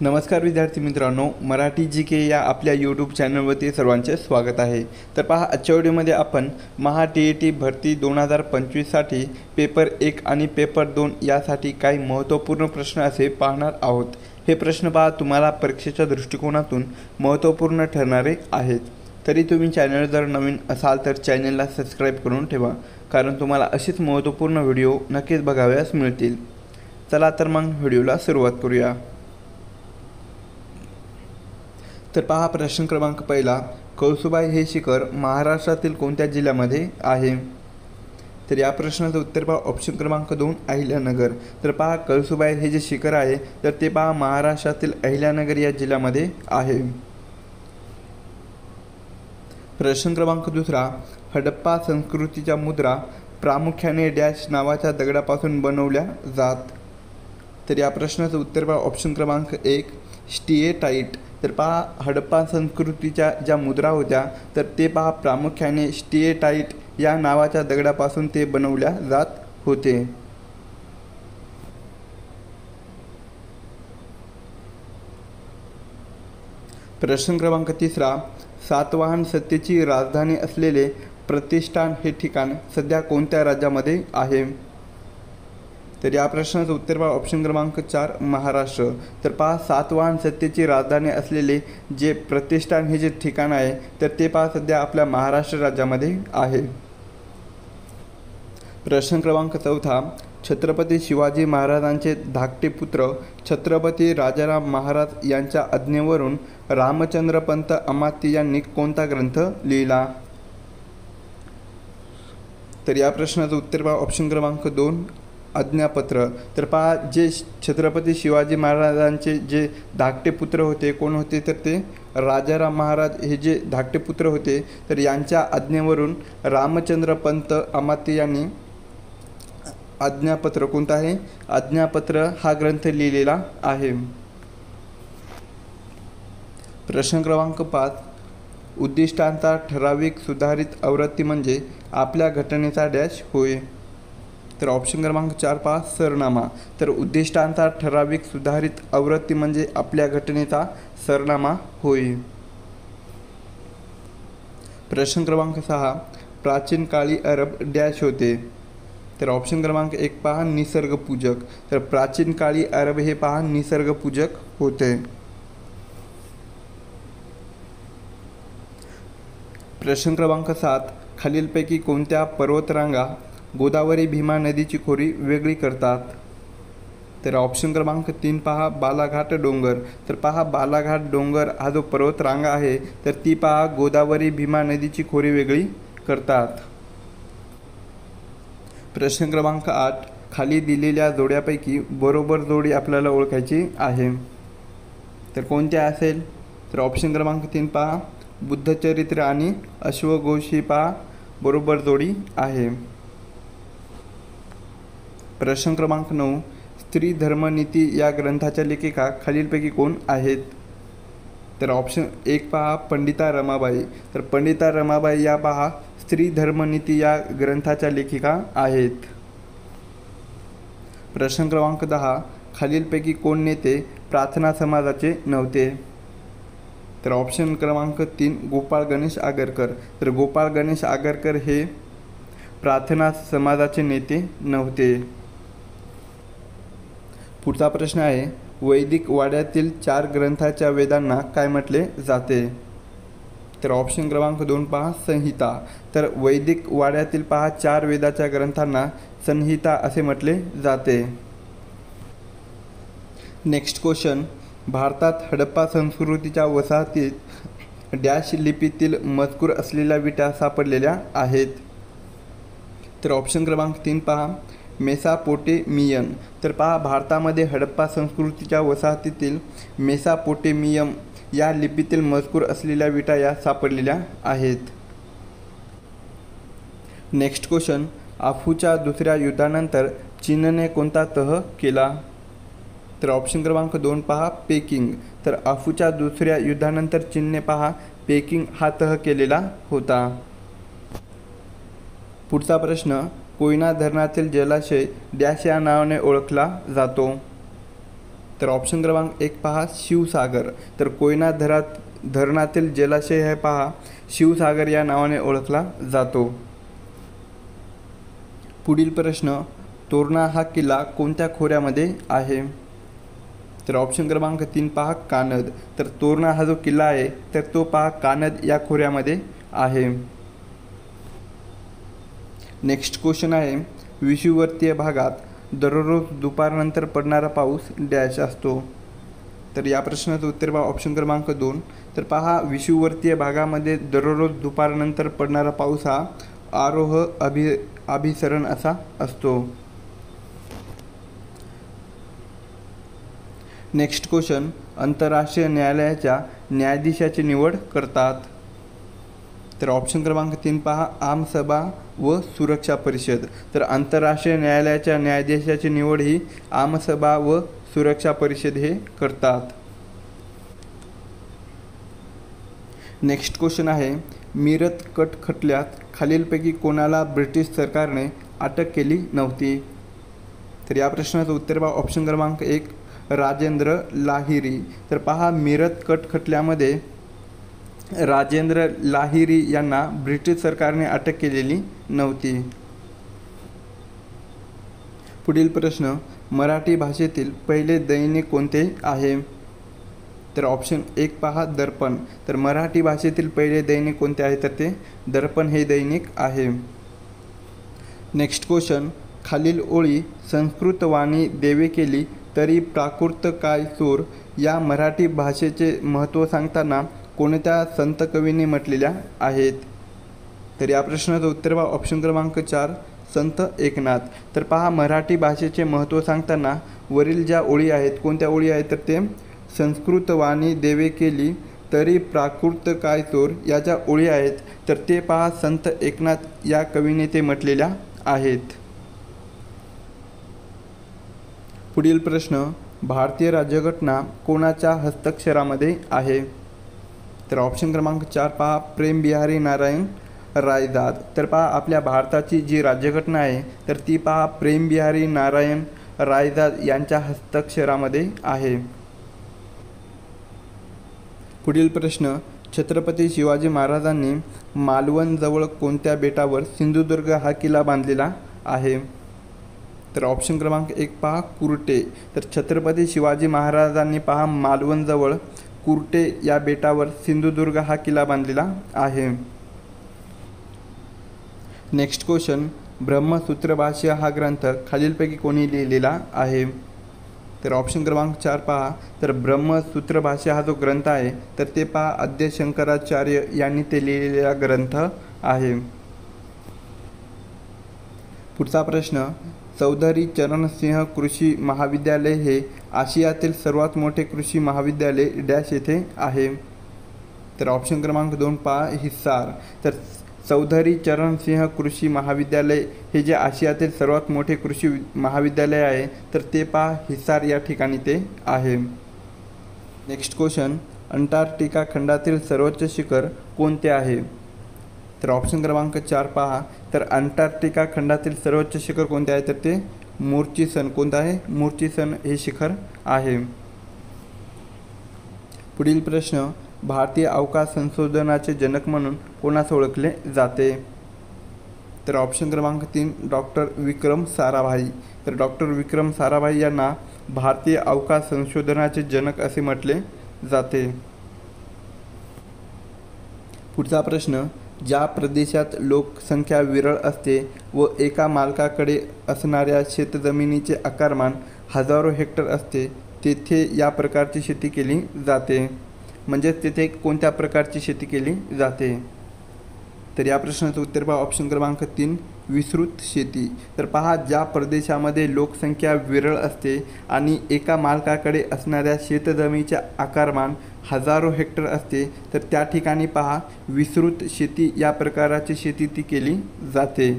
नमस्कार विद्यार्थी मित्रांनो, मराठी जी के या आपल्या यूट्यूब चॅनलवरती सर्वांचे स्वागत आहे। तर पहा, आजच्या व्हिडिओमध्ये आपण महा TET भरती 2025साठी पेपर 1 आणि पेपर 2 यासाठी काही महत्त्वपूर्ण प्रश्न असे पाहणार आहोत। हे प्रश्न पहा तुम्हाला परीक्षेच्या दृष्टिकोनातून महत्त्वपूर्ण ठरणारे आहेत। तरी तुम्ही चॅनल जर नवीन असाल तर चॅनलला सबस्क्राईब करून ठेवा, कारण तुम्हाला अशीच महत्त्वपूर्ण व्हिडिओ नक्कीच बघावयास मिळतील। चला तर मग व्हिडिओला सुरुवात करूया। तर पहा, प्रश्न क्रमांक पहिला, कळसुबाई हे शिखर महाराष्ट्रातील कोणत्या जिल्ह्यामध्ये आहे? तर या प्रश्नाचं उत्तर पहा ऑप्शन क्रमांक 2 अहिल्यानगर। तर पहा, कळसुबाई हे जे शिखर आहे तर ते पहा महाराष्ट्रातील अहिल्यानगर या जिल्ह्यामध्ये आहे। प्रश्न क्रमांक दुसरा, हडप्पा संस्कृतीच्या मुद्रा प्रामुख्याने डॅश नावाच्या दगडापासून बनवल्या जात? तर या प्रश्नाचं उत्तर पहा ऑप्शन क्रमांक 1 स्टिएटाईट। तर पहा, हडप्पा संस्कृतीच्या ज्या मुद्रा होत्या तर ते पहा प्रामुख्याने स्टिएटाईट या नावाच्या दगडापासून ते बनवल्या जात होते। प्रश्न क्रमांक तिसरा, सातवाहन सत्तेची राजधानी असलेले प्रतिष्ठान हे ठिकाण सध्या कोणत्या राज्यामध्ये आहे? तर या प्रश्नाचं उत्तर पहा ऑप्शन क्रमांक 4 महाराष्ट्र। तर पहा, सातवाहन सत्तेची राजधानी असलेले जे प्रतिष्ठान हे जे ठिकाण आहे तर ते पहा सध्या आपल्या महाराष्ट्र राज्यामध्ये आहे। प्रश्न क्रमांक चौथा, छत्रपती शिवाजी महाराजांचे धाकटे पुत्र छत्रपती राजाराम महाराज यांच्या आज्ञेवरून रामचंद्र पंत अमात्य यांनी कोणता ग्रंथ लिहिला? तर या प्रश्नाचं उत्तर पहा ऑप्शन क्रमांक 2 आज्ञापत्र। तर पहा, जे छत्रपती शिवाजी महाराजांचे जे धाकटे पुत्र होते कोण होते तर ते राजाराम महाराज हे जे धाकटे पुत्र होते तर यांच्या आज्ञेवरून रामचंद्र पंत अमात्य यांनी आज्ञापत्र कोणता आहे? आज्ञापत्र हा ग्रंथ लिहिलेला आहे। प्रश्न क्रमांक 5, उद्दिष्टांचा ठराविक सुधारित आवृत्ती म्हणजे आपल्या घटनेचा डॅश होय? तर ऑप्शन क्रमांक 4 पहा सरनामा। तर उद्दिष्टांचा ठराविक सुधारित आवृत्ती म्हणजे आपल्या घटनेचा सरनामा होय। प्रश्न क्रमांक 6, प्राचीन काळी अरब डॅश होते? तर ऑप्शन क्रमांक 1 पहा निसर्गपूजक। तर प्राचीन काळी अरब हे पहा निसर्गपूजक होते। प्रश्न क्रमांक 7, खालीलपैकी कोणत्या पर्वतरांगा गोदावरी भीमा नदीची खोरी वेगळी करतात? तर ऑप्शन क्रमांक 3 पहा बालाघाट डोंगर। तर पहा, बालाघाट डोंगर हा जो पर्वतरांगा आहे तर ती पहा गोदावरी भीमा नदीची खोरी वेगळी करतात। प्रश्न क्रमांक 8, खाली दिलेल्या जोड्यापैकी बरोबर जोडी आपल्याला ओळखायची आहे तर कोणत्या असेल? तर ऑप्शन क्रमांक 3 पहा बुद्धचरित्र आणि अश्वघोष ही पहा बरोबर जोडी आहे। प्रश्न क्रमांक 9, स्त्री धर्मनीती या ग्रंथाच्या लेखिका खालीलपैकी कोण आहेत? तर ऑप्शन 1 पहा पंडिता रमाबाई। तर पंडिता रमाबाई या पहा स्त्री धर्मनीती या ग्रंथाच्या लेखिका आहेत। प्रश्न क्रमांक 10, खालीलपैकी कोण नेते प्रार्थना समाजाचे नव्हते? तर ऑप्शन क्रमांक 3 गोपाळ गणेश आगरकर। तर गोपाळ गणेश आगरकर हे प्रार्थना समाजाचे नेते नव्हते। पुढचा प्रश्न आहे, वैदिक वाड्यातील 4 ग्रंथाच्या वेदांना काय म्हटले जाते? तर ऑप्शन क्रमांक 2 पहा संहिता। तर वैदिक वाड्यातील पहा 4 वेदाच्या ग्रंथांना संहिता असे म्हटले जाते। नेक्स्ट क्वेश्चन, भारतात हडप्पा संस्कृतीच्या वसाहतीत डॅश लिपीतील मजकूर असलेल्या विटा सापडलेल्या आहेत? तर ऑप्शन क्रमांक 3 पहा मेसापोटेमियन। तर पहा, भारतामध्ये हडप्पा संस्कृतीच्या वसाहतीतील मेसापोटेमियम या लिपीतील मजकूर असलेल्या विटा या सापडलेल्या आहेत। नेक्स्ट क्वेश्चन, आफूच्या दुसऱ्या युद्धानंतर चीनने कोणता तह केला? तर ऑप्शन क्रमांक 2 पहा पेकिंग। तर आफूच्या दुसऱ्या युद्धानंतर चीनने पहा पेकिंग हा तह केलेला होता। पुढचा प्रश्न, कोयना धरणातील जलाशय डॅश या नावाने ओळखला जातो? तर ऑप्शन क्रमांक 1 पहा शिवसागर. तर कोयना धरणातील जलाशय हे पहा शिवसागर या नावाने ओळखला जातो. पुढील प्रश्न, तोरणा हा किल्ला कोणत्या खोऱ्यामध्ये आहे? तर ऑप्शन क्रमांक 3 पहा कानद. तर तोरणा हा जो किल्ला आहे तर तो पहा कानद या खोऱ्यामध्ये आहे. नेक्स्ट क्वेश्चन आहे, विषुववृत्तीय भागात दररोज दुपारनंतर पडणारा पाऊस डॅश असतो. तर या प्रश्नाचं उत्तर पहा ऑप्शन क्रमांक 2. तर पहा विषुववृत्तीय भागामध्ये दररोज दुपारनंतर पडणारा पाऊस हा आरोह अभिसरण असा असतो. नेक्स्ट क्वेश्चन, आंतरराष्ट्रीय न्यायालयाच्या न्यायाधीशाची निवड करतात. तर ऑप्शन क्रमांक 3 पहा आमसभा व सुरक्षा परिषद. तर आंतरराष्ट्रीय न्यायालयाच्या न्यायाधीशाची निवड ही आमसभा व सुरक्षा परिषद हे करतात. नेक्स्ट क्वेश्चन आहे, मीरत कट खटल्यात खालीलपैकी कोणाला ब्रिटिश सरकारने अटक केली नव्हती? तर या प्रश्नाचं उत्तर पहा ऑप्शन क्रमांक 1 राजेंद्र लाहिरी. तर पहा मीरत कट खटल्यामध्ये राजेंद्र लाहिरी यांना ब्रिटिश सरकारने अटक केलेली नव्हती. पुढील प्रश्न, मराठी भाषेतील पहिले दैनिक कोणते आहे? तर ऑप्शन 1 पहा दर्पण. तर मराठी भाषेतील पहिले दैनिक कोणते आहे? तर ते दर्पण हे दैनिक आहे. नेक्स्ट क्वेश्चन, खालील ओळी संस्कृत वाणी देवे केली तरी प्राकृत काय चोर या मराठी भाषेचे महत्त्व सांगताना कोणत्या संत कवीने म्हटलेल्या आहेत? तर या प्रश्नाचं उत्तर पहा ऑप्शन क्रमांक 4 संत एकनाथ. तर पहा मराठी भाषेचे महत्त्व सांगताना वरील ज्या ओळी आहेत कोणत्या ओळी आहेत? तर ते संस्कृत वाणी देवे केली तरी प्राकृत काय चोर या ज्या ओळी आहेत तर ते पहा संत एकनाथ या कवीने ते म्हटलेल्या आहेत. पुढील प्रश्न, भारतीय राज्यघटना कोणाच्या हस्ताक्षरामध्ये आहे? तर ऑप्शन क्रमांक 4 पहा प्रेम बिहारी नारायण रायदाद. तर पहा आपल्या भारताची जी राज्यघटना आहे तर ती पहा प्रेम बिहारी नारायण रायदाद यांच्या हस्ताक्षरामध्ये आहे. पुढील प्रश्न, छत्रपती शिवाजी महाराजांनी मालवणजवळ कोणत्या बेटावर सिंधुदुर्ग हा किल्ला बांधलेला आहे? तर ऑप्शन क्रमांक 1 पहा कुर्टे. तर छत्रपती शिवाजी महाराजांनी पहा मालवणजवळ कुर्टे या बेटावर सिंधुदुर्ग हा किल्ला बांधलेला आहे. नेक्स्ट क्वेश्चन, ब्रह्मसूत्र भाष्य हा ग्रंथ खालीलपैकी कोणी लिहिलेला आहे? तर ऑप्शन क्रमांक 4 पहा तर ब्रह्मसूत्र भाष्य हा जो ग्रंथ आहे तर ते पहा आद्य शंकराचार्य यांनी ते लिहिलेला ग्रंथ आहे. पुढचा प्रश्न, चौधरी चरणसिंह कृषी महाविद्यालय हे आशियातील सर्वात मोठे कृषी महाविद्यालय डॅश येथे आहे? तर ऑप्शन क्रमांक 2 पहा हिसार. तर चौधरी चरणसिंह कृषी महाविद्यालय हे जे आशियातील सर्वात मोठे कृषी महाविद्यालय आहे तर ते पहा हिसार या ठिकाणी ते आहे. नेक्स्ट क्वेश्चन, अंटार्क्टिका खंडातील सर्वोच्च शिखर कोणते आहे? तर ऑप्शन क्रमांक 4 पहा तर अंटार्क्टिका खंडातील सर्वोच्च शिखर कोणते आहे? तर ते मुर्चिसन. कोणतं आहे? मुर्चिसन हे शिखर आहे. पुढील प्रश्न, भारतीय अवकाश संशोधनाचे जनक म्हणून कोणास ओळखले जाते? तर ऑप्शन क्रमांक 3 डॉक्टर विक्रम साराभाई. तर डॉक्टर विक्रम साराभाई यांना भारतीय अवकाश संशोधनाचे जनक असे म्हटले जाते. पुढचा प्रश्न, ज्या प्रदेशात लोकसंख्या विरळ असते व एका मालकाकडे असणाऱ्या शेतजमिनीचे आकारमान हजारो हेक्टर असते तेथे या प्रकारची शेती केली जाते. म्हणजेच तेथे कोणत्या प्रकारची शेती केली जाते? तर या प्रश्नाचं उत्तर पहा ऑप्शन क्रमांक 3 विस्तृत शेती. तर पहा ज्या प्रदेशामध्ये लोकसंख्या विरळ असते आणि एका मालकाकडे असणाऱ्या शेतजमिनीचे आकारमान हजारो हेक्टर असते तर त्या ठिकाणी पहा विस्तृत शेती या प्रकाराची शेती ती केली जाते.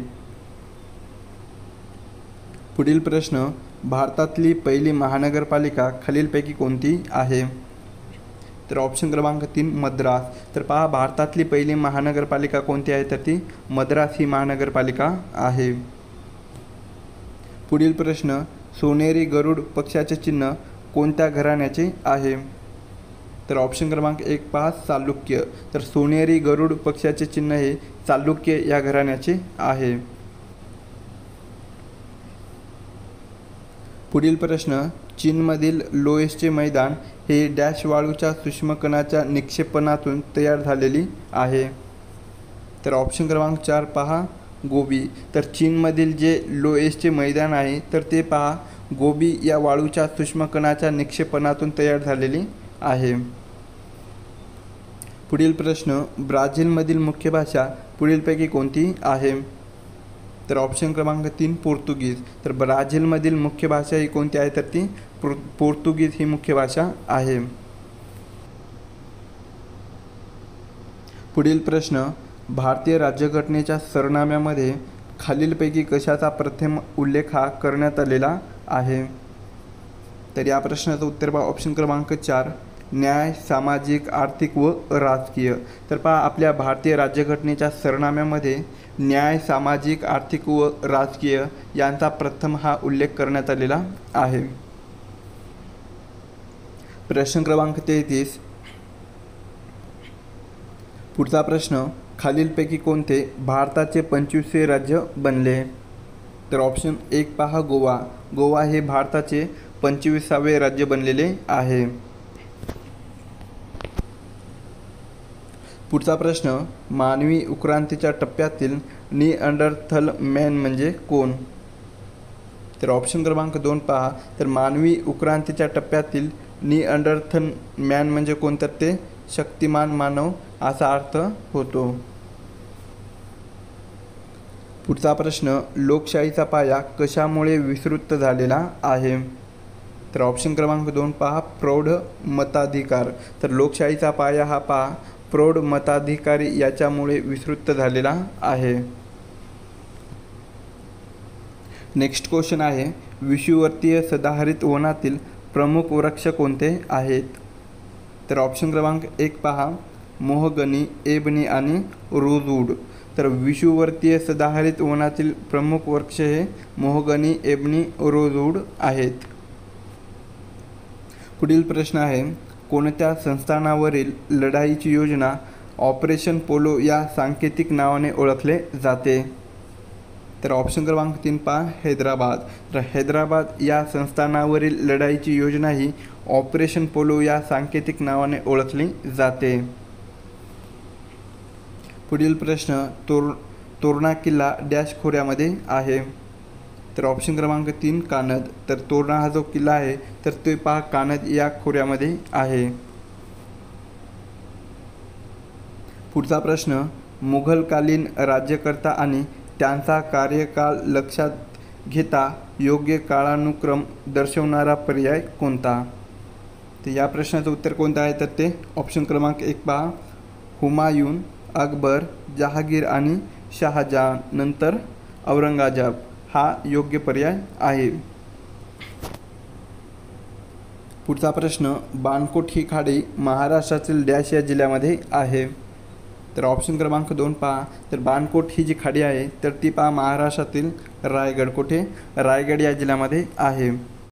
पुढील प्रश्न, भारतातली पहिली महानगरपालिका खालीलपैकी कोणती आहे? तर ऑप्शन क्रमांक 3 मद्रास. तर पहा भारतातली पहिली महानगरपालिका कोणती आहे? तर ती मद्रास ही महानगरपालिका आहे. पुढील प्रश्न, सोनेरी गरुड पक्षाचे चिन्ह कोणत्या घराण्याचे आहे? तर ऑप्शन क्रमांक 1 पहा चालुक्य. तर सोनेरी गरुड पक्षाचे चिन्ह हे चालुक्य या घराण्याचे आहे. पुढील प्रश्न, चीनमधील लोएसचे मैदान हे डॅश वाळूच्या सूक्ष्मकणाच्या निक्षेपणातून तयार झालेली आहे? तर ऑप्शन क्रमांक 4 पहा गोबी. तर चीनमधील जे लोएसचे मैदान आहे तर ते पहा गोबी या वाळूच्या सूक्ष्मकणाच्या निक्षेपणातून तयार झालेली आहे. पुढील प्रश्न, ब्राझीलमधील मुख्य भाषा पुढीलपैकी कोणती आहे? तर ऑप्शन क्रमांक 3 पोर्तुगीज. तर ब्राझीलमधील मुख्य भाषा ही कोणती आहे? तर ती पोर्तुगीज ही मुख्य भाषा आहे. पुढील प्रश्न, भारतीय राज्यघटनेच्या सरनाम्यामध्ये खालीलपैकी कशाचा प्रथम उल्लेख हा करण्यात आलेला आहे? तर या प्रश्नाचं उत्तर पहा ऑप्शन क्रमांक 4 न्याय, सामाजिक, आर्थिक व राजकीय. तर पहा आपल्या भारतीय राज्यघटनेच्या सरनाम्यामध्ये न्याय, सामाजिक, आर्थिक व राजकीय यांचा प्रथम हा उल्लेख करण्यात आलेला आहे. प्रश्न क्रमांक 33. पुढचा प्रश्न, खालीलपैकी कोणते भारताचे 25वे राज्य बनले? तर ऑप्शन 1 पहा गोवा. गोवा हे भारताचे 25वे राज्य बनलेले आहे. पुढचा प्रश्न, मानवी उत्क्रांतीच्या टप्प्यातील निअँडरथल मॅन म्हणजे कोण? तर ऑप्शन क्रमांक 2 पहा. तर मानवी उत्क्रांतीच्या टप्प्यातील निअँडरथल मॅन म्हणजे कोण? तर ते शक्तिमान मानव असा अर्थ होतो. पुढचा प्रश्न, लोकशाहीचा पाया कशामुळे विस्तृत झालेला आहे? तर ऑप्शन क्रमांक 2 पहा प्रौढ मताधिकार. तर लोकशाहीचा पाया हा पहा प्रौढ मताधिकारी याच्यामुळे विस्तृत झालेला आहे. नेक्स्ट क्वेश्चन आहे, विषुववर्तीय सदाहरित वनातील प्रमुख वृक्ष कोणते आहेत? तर ऑप्शन क्रमांक 1 पहा मोहगनी, एबनी आणि रोजवूड. तर विषुववर्तीय सदाहरित वनातील प्रमुख वृक्ष हे मोहगनी, एबनी, रोजवूड आहेत. पुढील प्रश्न आहे, कोणत्या संस्थानावरील लढाईची योजना ऑपरेशन पोलो या सांकेतिक नावाने ओळखले जाते? तर ऑप्शन क्रमांक 3 पहा हैदराबाद. तर हैदराबाद या संस्थानावरील लढाईची योजना ही ऑपरेशन पोलो या सांकेतिक नावाने ओळखली जाते. पुढील प्रश्न, तोरणा किल्ला डॅश खोऱ्यामध्ये आहे? तर ऑप्शन क्रमांक 3 कानद. तर तोरणा हा जो किल्ला आहे तर ते पहा कानद या खोऱ्यामध्ये आहे. पुढचा प्रश्न, मुघलकालीन राज्यकर्ता आणि त्यांचा कार्यकाळ लक्षात घेता योग्य काळानुक्रम दर्शवणारा पर्याय कोणता? तर या प्रश्नाचं उत्तर कोणतं आहे? तर ते ऑप्शन क्रमांक 1 पहा हुमायून, अकबर, जहागीर आणि शहाजहान नंतर औरंगजेब हा योग्य पर्याय आहे. पुढचा प्रश्न, बाणकोट ही खाडी महाराष्ट्रातील डॅश या जिल्ह्यामध्ये आहे? तर ऑप्शन क्रमांक 2 पहा. तर बाणकोट ही जी खाडी आहे तर ती पहा महाराष्ट्रातील रायगड. कुठे? रायगड या जिल्ह्यामध्ये आहे.